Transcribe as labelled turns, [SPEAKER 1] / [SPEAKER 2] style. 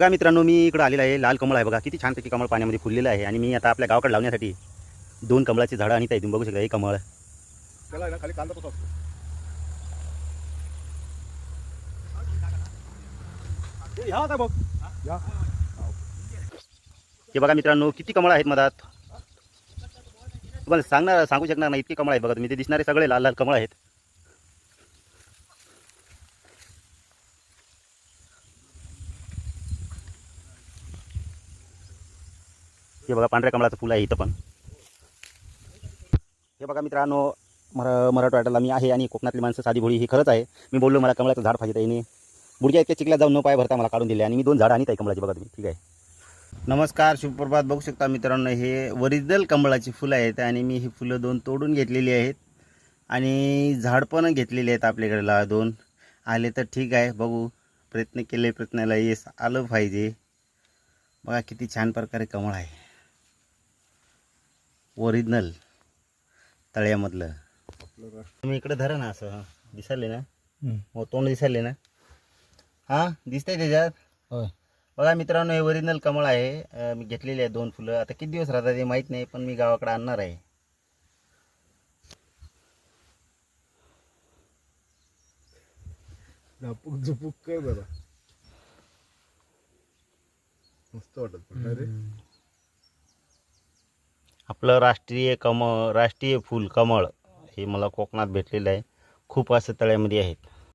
[SPEAKER 1] बघा मित्रांनो, मी इकडे आलेला आहे. लाल कमळ आहे बघा, किती छानपैकी कमळ पाण्यामध्ये फुललेलं आहे. आणि मी आता आपल्या गावाकडे लावण्यासाठी 2 कमळाची झाडं आणत आहे. तुम्ही बघू शकता हे कमळ.
[SPEAKER 2] त्याला ना खाली कांदा असतो. हे ह्या आता बघ. या.
[SPEAKER 1] हे बघा मित्रांनो, किती कमळ आहेत मधात. तुम्हाला सांगू शकणार नाही इतके कमळ आहेत बघा. तुम्ही ते दिसणारे सगळे लाल लाल कमळ आहेत. हे बघा पांढऱ्या कमळाचं फुल आहे इथं पण. हे बघा मित्रांनो, मराठवाड्याला मी आहे आणि कोकणातली माणसं साधी भोळी ही खरंच आहे. मी बोललो मला कमळाचं झाड पाहिजे त्याने बुडक्या इतक्या चिखल्यात जाऊन न पाय भरता मला काढून दिले आणि मी 2 झाडं आणत आहे कमळाची बघा तुम्ही. ठीक आहे. नमस्कार, शुभप्रभात. बघू शकता मित्रांनो, हे ओरिजिनल कमळाची फुलं आहेत आणि मी ही फुलं 2 तोडून घेतलेली आहेत आणि झाड पण घेतलेले आहेत. आपल्याकडे 2 आले तर ठीक आहे. बघू, प्रयत्न केले, प्रयत्नाला यश आलं पाहिजे. बघा किती छान प्रकारे कमळ आहे, ओरिजिनल तळ्यामधलं. तुम्ही इकडे धरा ना, असं दिसायले ना, हो तोंड दिसायले ना, हां दिसतंय त्याच्यात.
[SPEAKER 2] होय.
[SPEAKER 1] बघा मित्रांनो, हे ओरिजिनल कमळ आहे. मी घेतलेली आहे 2 फुलं. आता किती दिवस राहतात ते माहीत नाही, पण मी गावाकडे आणणार आहे.
[SPEAKER 2] झापूक झुपूक कर जरा. मस्त वाटत पण रे.
[SPEAKER 1] आपलं राष्ट्रीय फूल कमळ हे मला कोकणात भेटलेलं आहे. खूप असं तळ्यामध्ये आहेत.